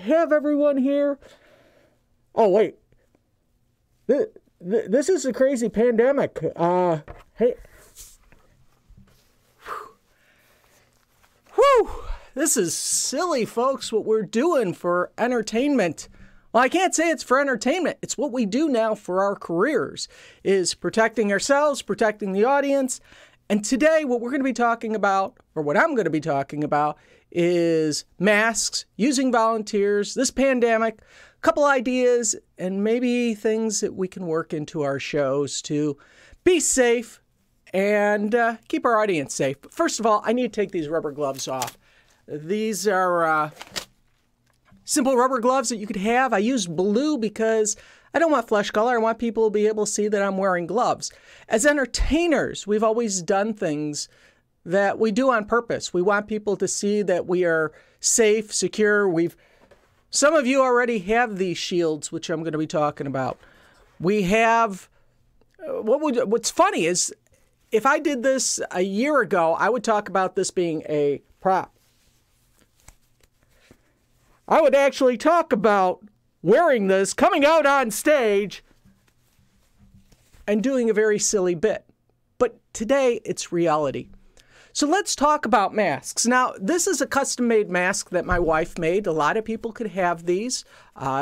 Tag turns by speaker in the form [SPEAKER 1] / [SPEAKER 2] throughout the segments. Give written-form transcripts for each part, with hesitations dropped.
[SPEAKER 1] have everyone here. Oh, wait. This is a crazy pandemic. Hey. Whew. This is silly, folks, what we're doing for entertainment. Well, I can't say it's for entertainment. It's what we do now for our careers, is protecting ourselves, protecting the audience. And today, what we're going to be talking about, or what I'm going to be talking about, is masks, using volunteers, this pandemic, a couple ideas, and maybe things that we can work into our shows to be safe and keep our audience safe. But first of all, I need to take these rubber gloves off. These are simple rubber gloves that you could have. I use blue because I don't want flesh color. I want people to be able to see that I'm wearing gloves. As entertainers, we've always done things that we do on purpose. We want people to see that we are safe, secure. Some of you already have these shields, which I'm going to be talking about. We have, what's funny is, if I did this a year ago, I would talk about this being a prop. I would actually talk about wearing this, coming out on stage, and doing a very silly bit. But today, it's reality. So let's talk about masks. Now, this is a custom-made mask that my wife made. A lot of people could have these.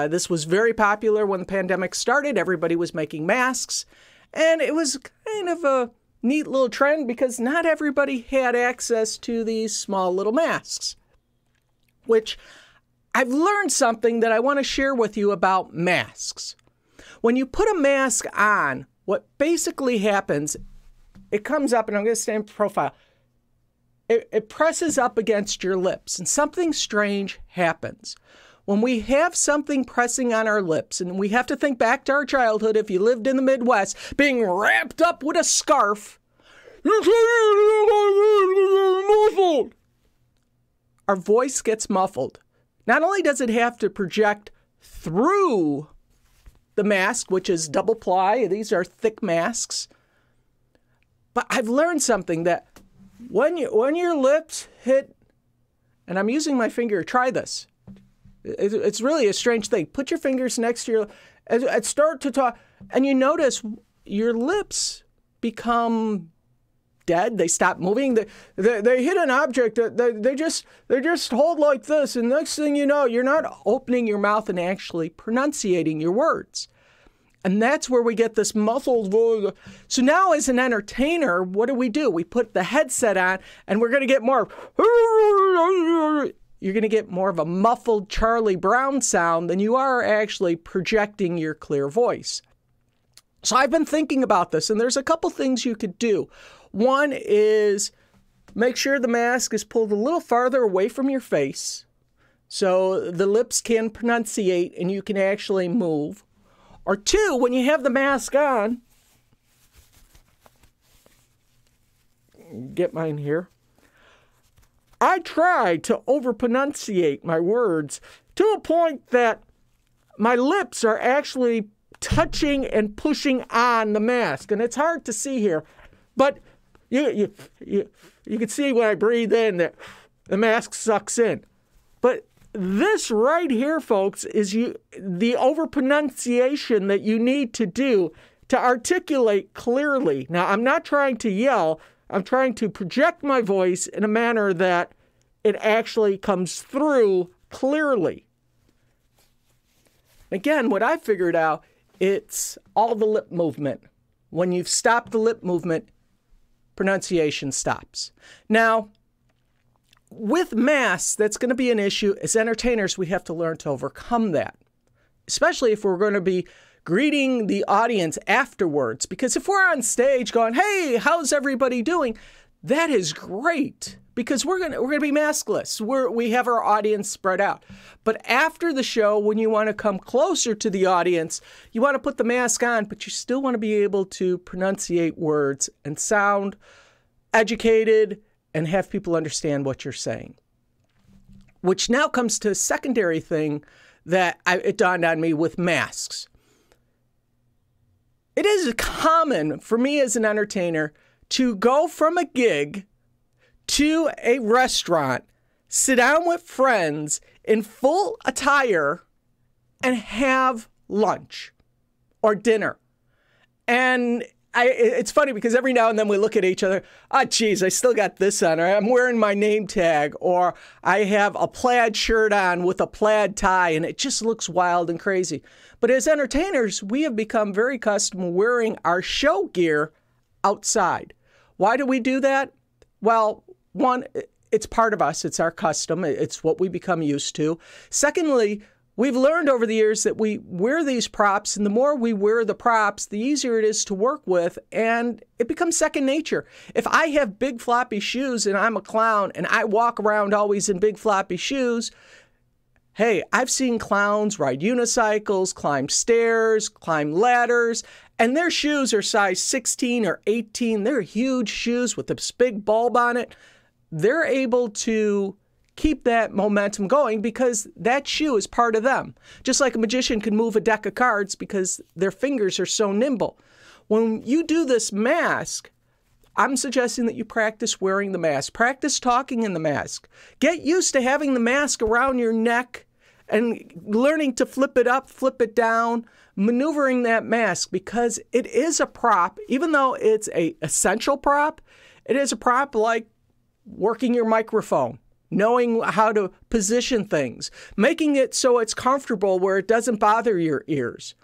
[SPEAKER 1] This was very popular when the pandemic started. Everybody was making masks. And it was kind of a neat little trend because not everybody had access to these small little masks, which I've learned something that I want to share with you about masks. When you put a mask on, what basically happens, it comes up, and I'm going to stand in profile. It presses up against your lips, and something strange happens. When we have something pressing on our lips, and we have to think back to our childhood, if you lived in the Midwest, being wrapped up with a scarf, our voice gets muffled. Not only does it have to project through the mask, which is double ply, these are thick masks, but I've learned something that when your lips hit, and I'm using my finger, try this. It's really a strange thing. Put your fingers next to your, and start to talk, and you notice your lips become dead. They stop moving. They hit an object. They just hold like this, and next thing you know, you're not opening your mouth and actually pronunciating your words. And that's where we get this muffled voice. So now as an entertainer, what do? We put the headset on, and we're going to get more. You're going to get more of a muffled Charlie Brown sound than you are actually projecting your clear voice. So I've been thinking about this, and there's a couple things you could do. One is make sure the mask is pulled a little farther away from your face so the lips can pronunciate and you can actually move. Or two, when you have the mask on, get mine here. I try to over-pronunciate my words to a point that my lips are actually touching and pushing on the mask. And it's hard to see here, but you can see when I breathe in that the mask sucks in. But this right here, folks, is the over-pronunciation that you need to do to articulate clearly. Now, I'm not trying to yell. I'm trying to project my voice in a manner that it actually comes through clearly. Again, what I figured out, it's all the lip movement. When you've stopped the lip movement, pronunciation stops. Now, with masks, that's going to be an issue. As entertainers, we have to learn to overcome that, especially if we're going to be greeting the audience afterwards. Because if we're on stage going, hey, how's everybody doing? That is great because we're going to be maskless. We have our audience spread out. But after the show, when you want to come closer to the audience, you want to put the mask on, but you still want to be able to pronunciate words and sound educated and have people understand what you're saying. Which now comes to a secondary thing that it dawned on me with masks. It is common for me as an entertainer to go from a gig to a restaurant sit down with friends in full attire and have lunch or dinner. And it's funny because every now and then we look at each other, geez, I still got this on, or I'm wearing my name tag, or I have a plaid shirt on with a plaid tie, and it just looks wild and crazy. But as entertainers, we have become very accustomed wearing our show gear outside. Why do we do that? Well, one, it's part of us. It's our custom. It's what we become used to. Secondly, we've learned over the years that we wear these props, and the more we wear the props, the easier it is to work with, and it becomes second nature. If I have big floppy shoes and I'm a clown and I walk around always in big floppy shoes, hey, I've seen clowns ride unicycles, climb stairs, climb ladders, and their shoes are size 16 or 18. They're huge shoes with this big bulb on it. They're able to keep that momentum going because that shoe is part of them. Just like a magician can move a deck of cards because their fingers are so nimble. When you do this mask, I'm suggesting that you practice wearing the mask. Practice talking in the mask. Get used to having the mask around your neck and learning to flip it up, flip it down, maneuvering that mask because it is a prop. Even though it's an essential prop, it is a prop like working your microphone, knowing how to position things, making it so it's comfortable where it doesn't bother your ears.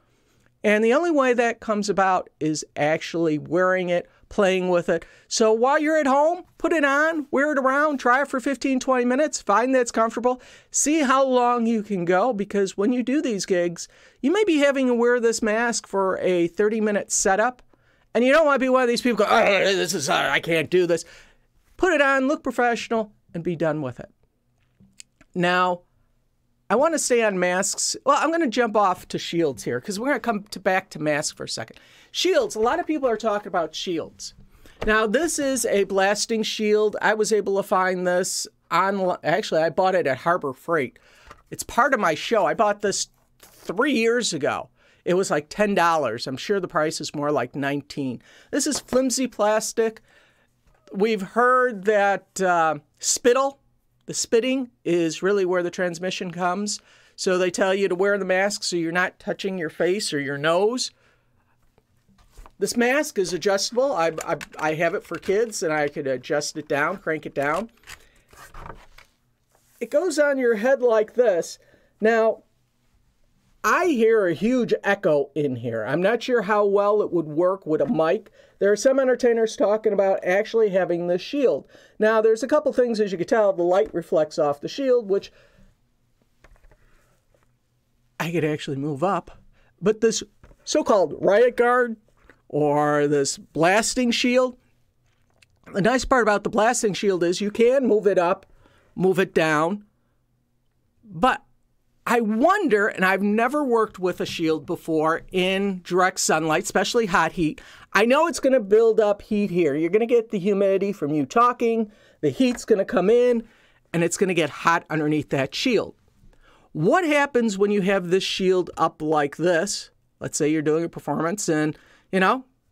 [SPEAKER 1] And the only way that comes about is actually wearing it, playing with it. So while you're at home, put it on, wear it around, try it for 15, 20 minutes, find that it's comfortable, see how long you can go, because when you do these gigs, you may be having to wear this mask for a 30-minute setup, and you don't want to be one of these people go, I can't do this. Put it on, look professional, and be done with it. Now, I want to stay on masks. Well, I'm going to jump off to shields here because we're going to come back to masks for a second. Shields, a lot of people are talking about shields. Now, this is a blasting shield. I was able to find this online. Actually, I bought it at Harbor Freight. It's part of my show. I bought this 3 years ago. It was like $10. I'm sure the price is more like $19. This is flimsy plastic. We've heard that spittle, the spitting, is really where the transmission comes. So they tell you to wear the mask so you're not touching your face or your nose. This mask is adjustable. I have it for kids, and I could adjust it down, crank it down. It goes on your head like this. Now, I hear a huge echo in here. I'm not sure how well it would work with a mic. There are some entertainers talking about actually having this shield. Now, there's a couple things, as you can tell. The light reflects off the shield, which I could actually move up. But this so-called riot guard or this blasting shield, the nice part about the blasting shield is you can move it up, move it down. But I wonder, and I've never worked with a shield before in direct sunlight, especially hot heat. I know it's going to build up heat here. You're going to get the humidity from you talking. The heat's going to come in, and it's going to get hot underneath that shield. What happens when you have this shield up like this? Let's say you're doing a performance, and,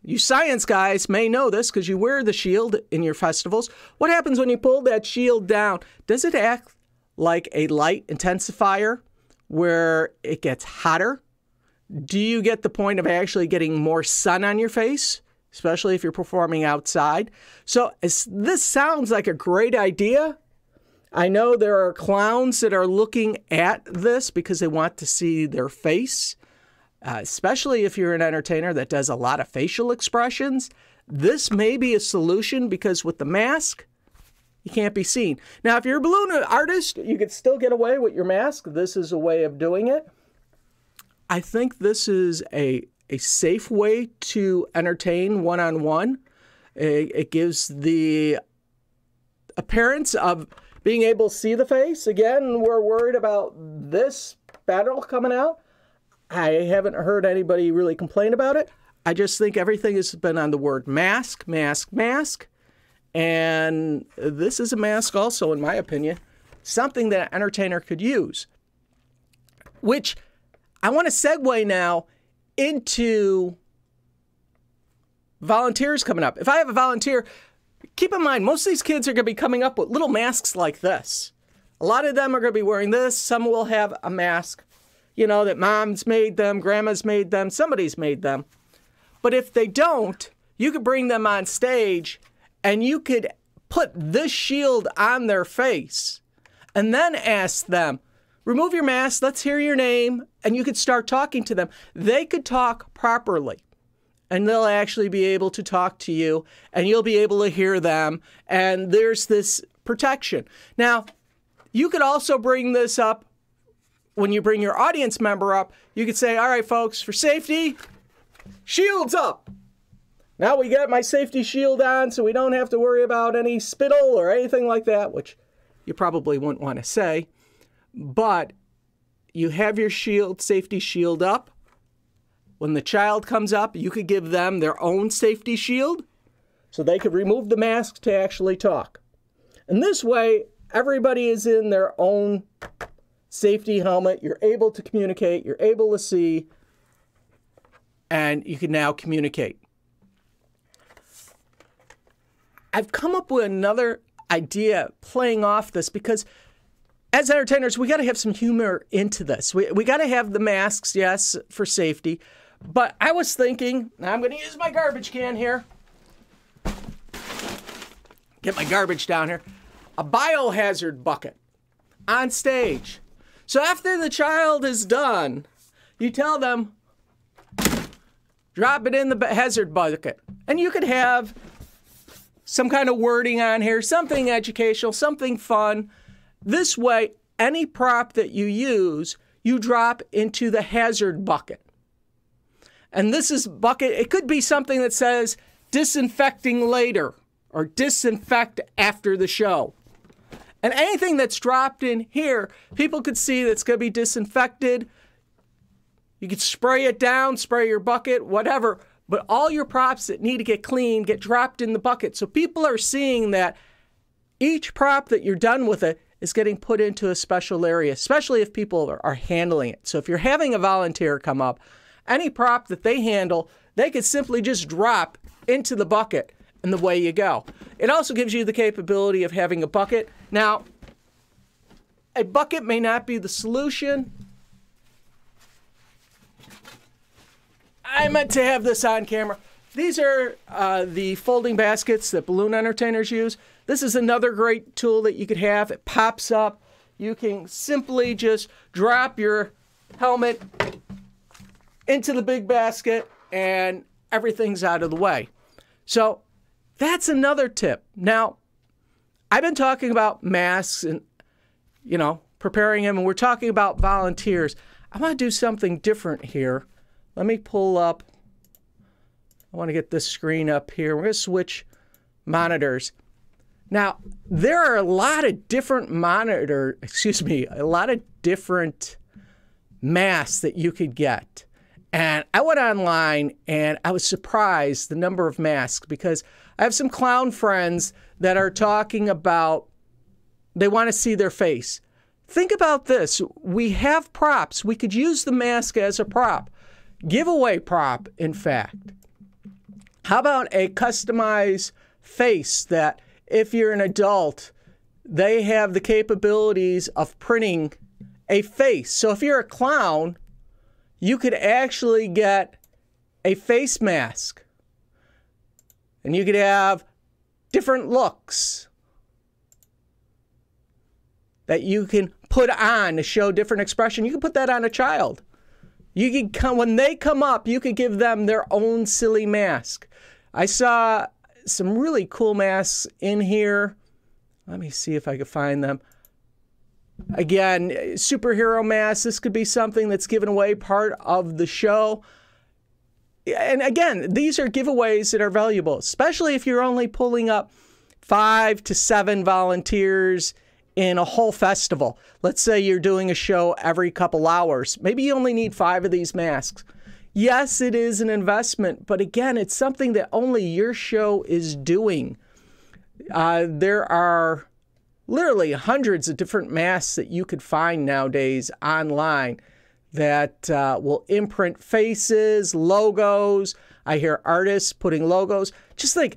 [SPEAKER 1] you science guys may know this because you wear the shield in your festivals. What happens when you pull that shield down? Does it act like a light intensifier where it gets hotter? Do you get the point of actually getting more sun on your face, especially if you're performing outside? So this sounds like a great idea. I know there are clowns that are looking at this because they want to see their face, especially if you're an entertainer that does a lot of facial expressions. This may be a solution because with the mask, you can't be seen. Now, if you're a balloon artist, you could still get away with your mask. This is a way of doing it. I think this is a safe way to entertain one-on-one. It gives the appearance of being able to see the face. Again, we're worried about this battle coming out. I haven't heard anybody really complain about it. I just think everything has been on the word mask, mask, mask. And this is a mask also, in my opinion, something that an entertainer could use. Which I want to segue now into volunteers coming up. If I have a volunteer, keep in mind, most of these kids are going to be coming up with little masks like this. A lot of them are going to be wearing this. Some will have a mask, that mom's made them, grandma's made them, somebody's made them. But if they don't, you could bring them on stage and you could put this shield on their face and then ask them, remove your mask, let's hear your name, and you could start talking to them. They could talk properly, and they'll actually be able to talk to you, and you'll be able to hear them, and there's this protection. Now, you could also bring this up when you bring your audience member up. You could say, all right, folks, for safety, shields up. Now we got my safety shield on, so we don't have to worry about any spittle or anything like that, which you probably wouldn't want to say. But you have your safety shield up. When the child comes up, you could give them their own safety shield so they could remove the mask to actually talk. And this way, everybody is in their own safety helmet. You're able to communicate. You're able to see. And you can now communicate. I've come up with another idea playing off this because as entertainers, we got to have some humor into this. We got to have the masks, yes, for safety. But I was thinking, now I'm going to use my garbage can here. Get my garbage down here. A biohazard bucket on stage. So after the child is done, you tell them, drop it in the hazard bucket. And you could have some kind of wording on here, something educational, something fun. This way, any prop that you use, you drop into the hazard bucket. And this is bucket, it could be something that says disinfecting later or disinfect after the show. And anything that's dropped in here, people could see that's going to be disinfected. You could spray it down, spray your bucket, whatever. But all your props that need to get cleaned get dropped in the bucket. So people are seeing that each prop that you're done with it is getting put into a special area, especially if people are handling it. So if you're having a volunteer come up, any prop that they handle, they could simply just drop into the bucket and away you go. It also gives you the capability of having a bucket. Now, a bucket may not be the solution. I meant to have this on camera. These are the folding baskets that balloon entertainers use. This is another great tool that you could have. It pops up. You can simply just drop your helmet into the big basket and everything's out of the way. So that's another tip. Now, I've been talking about masks and, preparing them, and we're talking about volunteers. I want to do something different here. Let me pull up. I want to get this screen up here. We're going to switch monitors. Now, there are a lot of different a lot of different masks that you could get. And I went online and I was surprised the number of masks because I have some clown friends that are talking about they want to see their face. Think about this. We have props. We could use the mask as a prop. Giveaway prop, in fact. How about a customized face that if you're an adult, they have the capabilities of printing a face. So if you're a clown, you could actually get a face mask. And you could have different looks that you can put on to show different expression. You can put that on a child. You could when they come up, you could give them their own silly mask. I saw some really cool masks in here. Let me see if I can find them. Again, superhero masks. This could be something that's given away part of the show. And again, these are giveaways that are valuable, especially if you're only pulling up 5 to 7 volunteers in a whole festival. Let's say you're doing a show every couple hours. Maybe you only need 5 of these masks. Yes, it is an investment, but again, it's something that only your show is doing. There are literally hundreds of different masks that you could find nowadays online that will imprint faces, logos. I hear artists putting logos. Just think,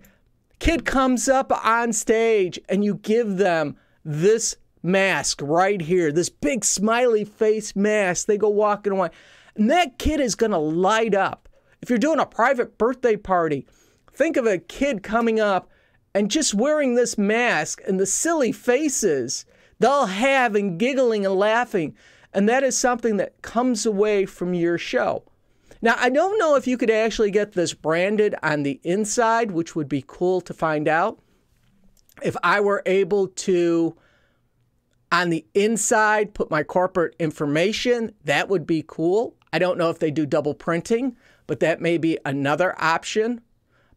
[SPEAKER 1] kid comes up on stage and you give them this mask right here, this big smiley face mask. They go walking away. And that kid is going to light up. If you're doing a private birthday party, think of a kid coming up and just wearing this mask and the silly faces they'll have and giggling and laughing. And that is something that comes away from your show. Now, I don't know if you could actually get this branded on the inside, which would be cool to find out. If I were able to, on the inside, put my corporate information, that would be cool. I don't know if they do double printing, but that may be another option.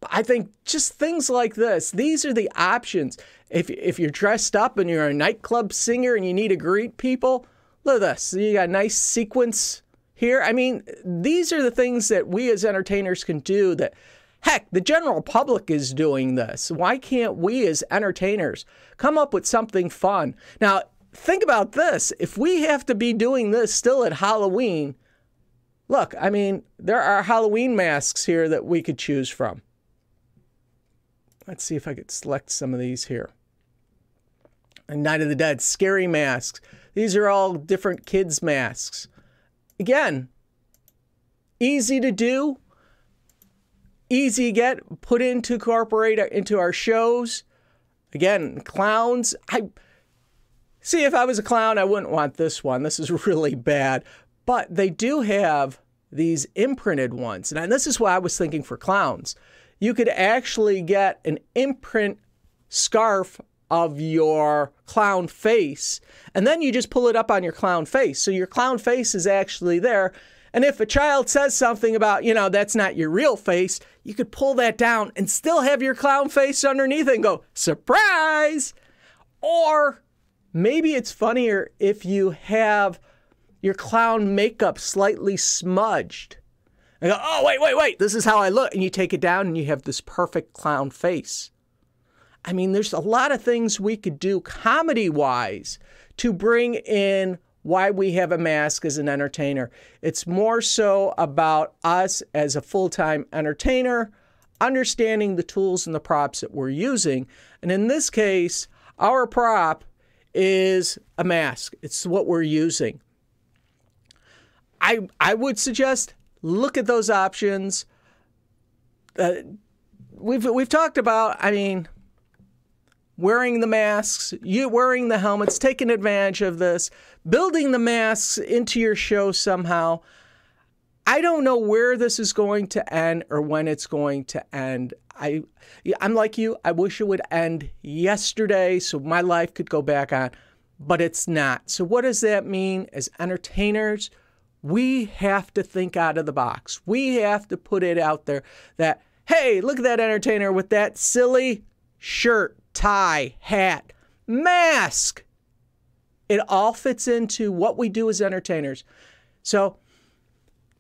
[SPEAKER 1] But I think just things like this, these are the options. If you're dressed up and you're a nightclub singer and you need to greet people, look at this. You got a nice sequence here. I mean, these are the things that we as entertainers can do that, heck, the general public is doing this. Why can't we as entertainers come up with something fun? Now, think about this. If we have to be doing this still at Halloween, look, I mean, there are Halloween masks here that we could choose from. Let's see if I could select some of these here. And Night of the Dead, scary masks. These are all different kids' masks. Again, easy to do, easy to get, put into, incorporate into our shows. Again, clowns. See, if I was a clown, I wouldn't want this one. This is really bad. But they do have these imprinted ones. And this is what I was thinking for clowns. You could actually get an imprint scarf of your clown face, and then you just pull it up on your clown face. So your clown face is actually there. And if a child says something about, that's not your real face, you could pull that down and still have your clown face underneath it and go, surprise! Or maybe it's funnier if you have your clown makeup slightly smudged. And go, oh, wait, this is how I look. And you take it down and you have this perfect clown face. I mean, there's a lot of things we could do comedy-wise to bring in why we have a mask as an entertainer. It's more so about us as a full-time entertainer, understanding the tools and the props that we're using. And in this case, our prop is a mask. It's what we're using. I would suggest look at those options. We've talked about, I mean, wearing the masks, you wearing the helmets, taking advantage of this, building the masks into your show somehow. I don't know where this is going to end or when it's going to end. I'm like you. I wish it would end yesterday so my life could go back on, but it's not. So what does that mean? As entertainers, we have to think out of the box. We have to put it out there that, hey, look at that entertainer with that silly shirt, tie, hat, mask. It all fits into what we do as entertainers. So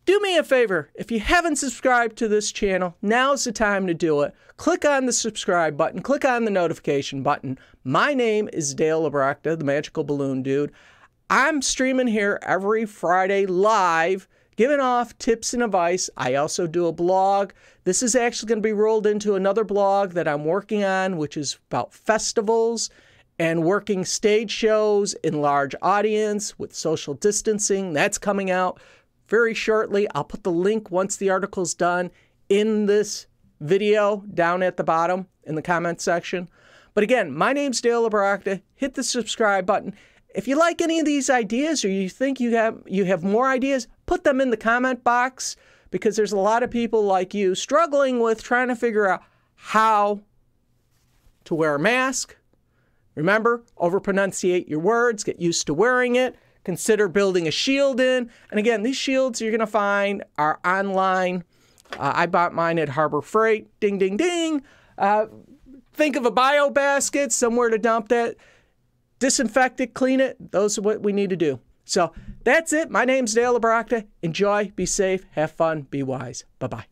[SPEAKER 1] do me a favor. If you haven't subscribed to this channel, now's the time to do it. Click on the subscribe button. Click on the notification button. My name is Dale Obrochta, the Magical Balloon Dude. I'm streaming here every Friday live, giving off tips and advice. I also do a blog. This is actually going to be rolled into another blog that I'm working on, which is about festivals and working stage shows in large audience with social distancing. That's coming out very shortly. I'll put the link once the article's done in this video down at the bottom in the comment section. But again, my name's Dale Obrochta. Hit the subscribe button. If you like any of these ideas or you think you have more ideas, put them in the comment box, because there's a lot of people like you struggling with trying to figure out how to wear a mask. Remember, overpronunciate your words, get used to wearing it, consider building a shield in. And again, these shields you're going to find are online. I bought mine at Harbor Freight. Ding, ding, ding. Think of a bio basket, somewhere to dump that. Disinfect it, clean it. Those are what we need to do. So that's it. My name's Dale Obrochta. Enjoy, be safe, have fun, be wise. Bye-bye.